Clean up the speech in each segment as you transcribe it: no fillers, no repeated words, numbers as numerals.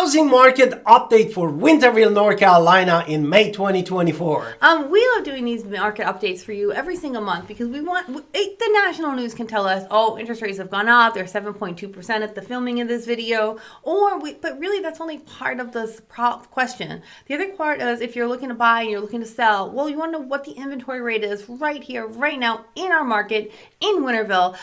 housing market update for Winterville, North Carolina in May 2024. We love doing these market updates for you every single month because we want, the national news can tell us, oh, interest rates have gone up, they're 7.2% at the filming of this video, but really that's only part of this question. The other part is if you're looking to buy and you're looking to sell, well, you want to know what the inventory rate is right here, right now in our market in Winterville,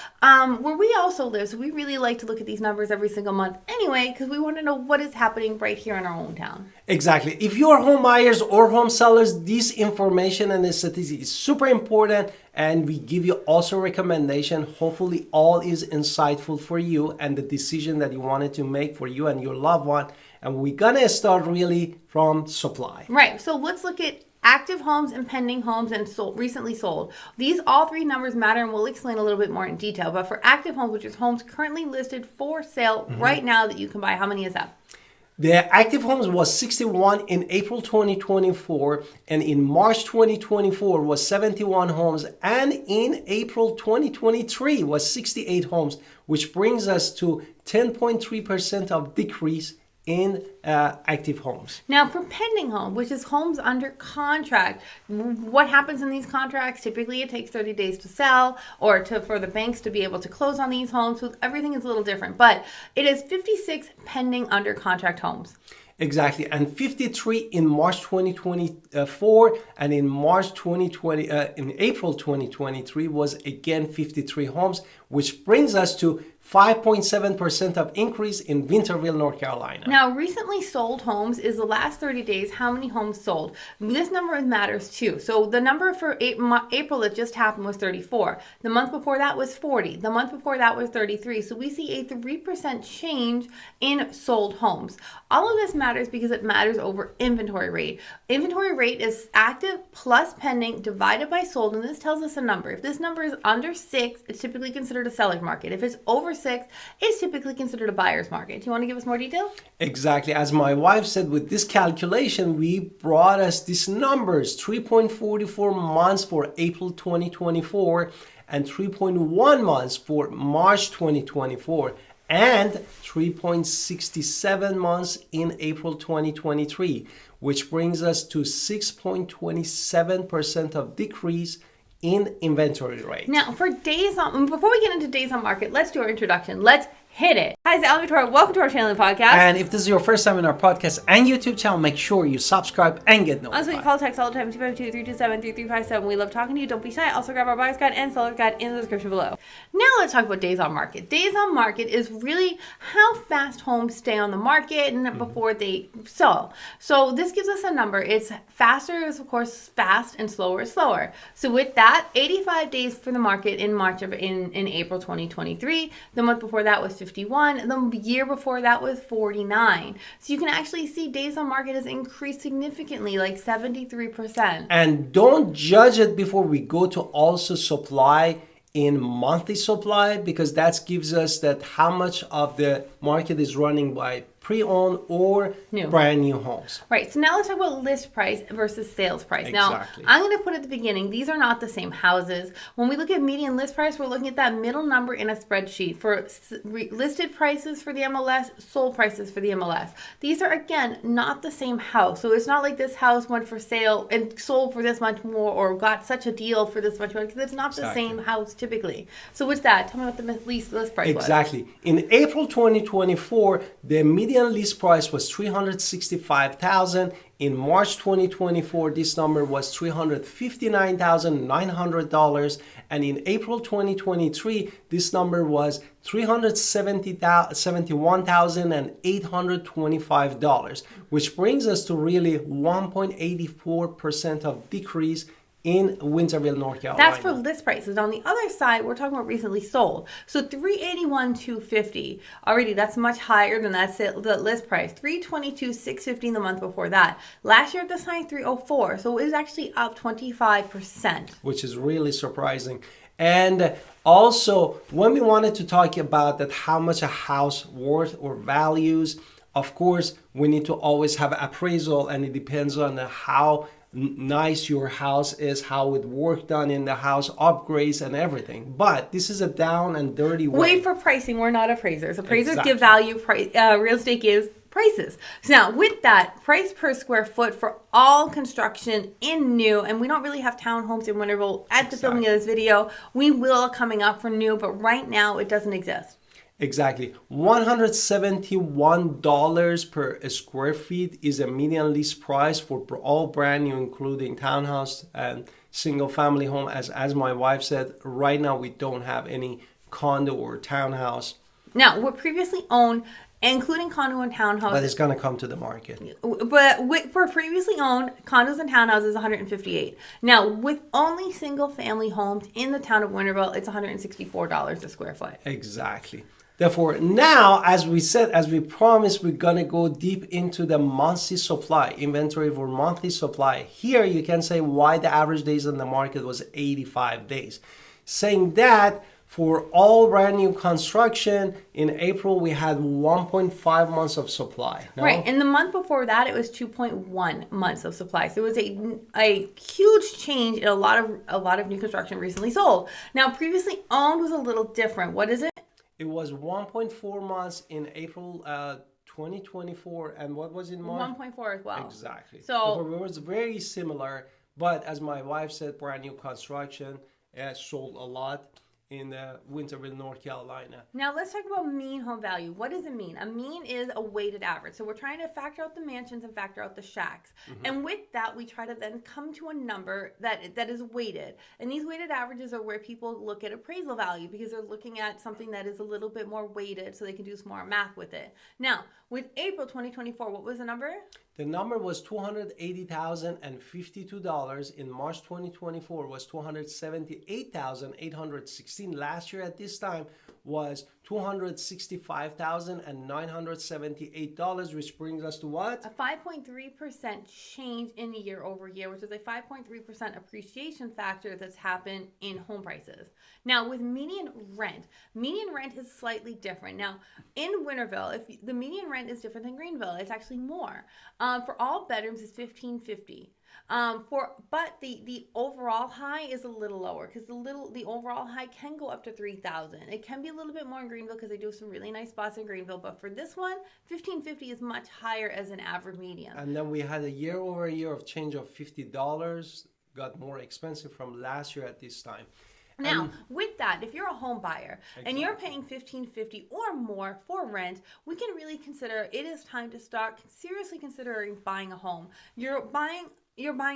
where we also live. So we really like to look at these numbers every single month anyway, because we want to know what is happening right here in our own town. Exactly. If you are home buyers or home sellers, this information and this statistic is super important, and we give you also recommendation. Hopefully all is insightful for you and the decision that you wanted to make for you and your loved one. And we're gonna start really from supply. Right. So let's look at active homes and pending homes and recently sold. These all three numbers matter, and we'll explain a little bit more in detail. But for active homes, which is homes currently listed for sale right now that you can buy, how many is that? The active homes was 61 in April 2024, and in March 2024 was 71 homes, and in April 2023 was 68 homes, which brings us to 10.3% of decrease in active homes. Now for pending home, which is homes under contract, what happens in these contracts? Typically it takes 30 days to sell or for the banks to be able to close on these homes. So everything is a little different, but it is 56 pending under contract homes. Exactly, and 53 in March 2024, and in in April 2023 was again 53 homes, which brings us to 5.7% of increase in Winterville, North Carolina. Now, recently sold homes is the last 30 days, how many homes sold. This number matters too. So the number for April that just happened was 34. The month before that was 40. The month before that was 33. So we see a 3% change in sold homes. All of this matters because it matters over inventory rate. Inventory rate is active plus pending divided by sold, and this tells us a number. If this number is under 6, it's typically considered a seller's market. If it's over 6, it's typically considered a buyer's market. Do you want to give us more detail? Exactly. As my wife said, with this calculation, we brought us these numbers: 3.44 months for April 2024 and 3.1 months for March 2024 and 3.67 months in April 2023, which brings us to 6.27% of decrease in inventory rate. Now, for days on, before we get into days on market, let's do our introduction. Let's hit it. Hi, it's Alan Victoria. Welcome to our channel and podcast. And if this is your first time in our podcast and YouTube channel, make sure you subscribe and get notified. Also, you can call text all the time, 252-327-3357. We love talking to you. Don't be shy. Also, grab our buyer's guide and seller's guide in the description below. Now, let's talk about days on market. Days on market is really how fast homes stay on the market and before they sell. So this gives us a number. It's faster is, of course, fast, and slower is slower. So with that, 85 days for the market in April 2023. The month before that was 51. The year before that was 49. So you can actually see days on market has increased significantly, like 73%. And don't judge it before we go to also supply in monthly supply, because that gives us that how much of the market is running by pre-owned or brand new homes. Right. So now let's talk about list price versus sales price. Exactly. Now, I'm going to put at the beginning, these are not the same houses. When we look at median list price, we're looking at that middle number in a spreadsheet for listed prices for the MLS, sold prices for the MLS. These are, again, not the same house. So it's not like this house went for sale and sold for this much more or got such a deal for this much more, because it's not the same house typically. So with that, tell me what the list price was. Exactly. In April 2024, the median list price was $365,000. In March 2024, this number was $359,900, and in April 2023, this number was $371,825, which brings us to really 1.84% of decrease in Winterville, North Carolina. That's for list prices. On the other side, we're talking about recently sold. So $381,250 already. That's much higher than the list price. $322,650 the month before that. Last year at this time, $304,000. So it was actually up 25%, which is really surprising. And also, when we wanted to talk about that, how much a house worth or values, of course, we need to always have appraisal, and it depends on how nice your house is, how with work done in the house, upgrades and everything. But this is a down and dirty way. Wait for pricing. We're not appraisers. Appraisers give value. Real estate gives prices. So now with that, price per square foot for all construction in new, and we don't really have townhomes in Winterville at the filming of this video. We will coming up for new, but right now it doesn't exist. Exactly. $171 per square feet is a median lease price for all brand new, including townhouse and single family home. As my wife said, right now we don't have any condo or townhouse. Now, we're previously owned, including condo and townhouse. But it's going to come to the market. But for previously owned condos and townhouses, $158. Now, with only single family homes in the town of Winterville, it's $164 a square foot. Exactly. Therefore, now, as we said, as we promised, we're going to go deep into the monthly supply, inventory for monthly supply. Here, you can say why the average days in the market was 85 days. Saying that, for all brand new construction, in April, we had 1.5 months of supply. No? Right. And the month before that, it was 2.1 months of supply. So it was a huge change in a lot of new construction recently sold. Now, previously owned was a little different. What is it? It was 1.4 months in April 2024. And what was in March? 1.4 as well. Exactly. So it was very similar. But as my wife said, brand new construction sold a lot in Winterville, North Carolina. Now let's talk about mean home value. What does it mean? A mean is a weighted average. So we're trying to factor out the mansions and factor out the shacks. And with that, we try to then come to a number that is weighted. And these weighted averages are where people look at appraisal value because they're looking at something that is a little bit more weighted so they can do some more math with it. Now, with April 2024, what was the number? The number was $280,052. In March 2024 was $278,816. Last year at this time was $265,978, which brings us to what? A 5.3% change in year over year, which is a 5.3% appreciation factor that's happened in home prices. Now, with median rent is slightly different. Now, in Winterville, if the median rent is different than Greenville, it's actually more. For all bedrooms, it's $1,550. But the overall high is a little lower because the overall high can go up to $3,000. It can be a little bit more in Greenville because they do have some really nice spots in Greenville. But for this one, $1,550 is much higher as an average median. And then we had a year over year of change of $50. Got more expensive from last year at this time. Now, with that, if you're a home buyer and you're paying $1,550 or more for rent, we can really consider it is time to start seriously considering buying a home. You're buying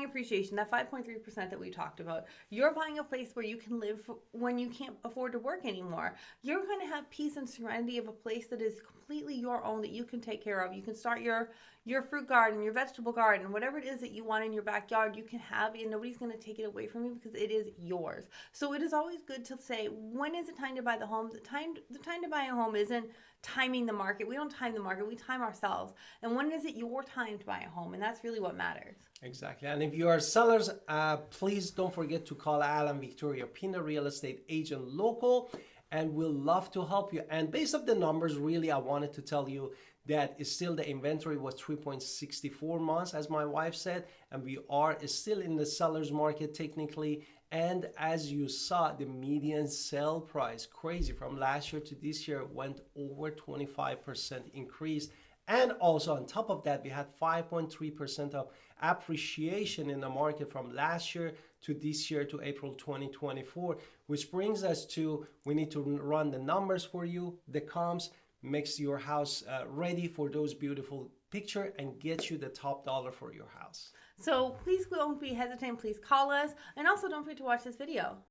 appreciation, that 5.3% that we talked about. You're buying a place where you can live when you can't afford to work anymore. You're going to have peace and serenity of a place that is completely your own, that you can take care of. You can start your fruit garden, your vegetable garden, whatever it is that you want in your backyard, you can have it and nobody's going to take it away from you because it is yours. So it is always good to say, when is it time to buy the home? The time to buy a home isn't timing the market. We don't time the market, we time ourselves. And when is it your time to buy a home? And that's really what matters. Exactly. And if you are sellers, please don't forget to call Alan Victoria Pinder, real estate agent local, and we'll love to help you. And based on the numbers, really, I wanted to tell you that is still the inventory was 3.64 months, as my wife said, and we are still in the seller's market technically. And as you saw, the median sale price, crazy, from last year to this year went over 25% increase. And also on top of that, we had 5.3% of appreciation in the market from last year to this year to April 2024, which brings us to, we need to run the numbers for you, the comps, makes your house ready for those beautiful picture and get you the top dollar for your house. So please don't be hesitant, please call us, and also don't forget to watch this video.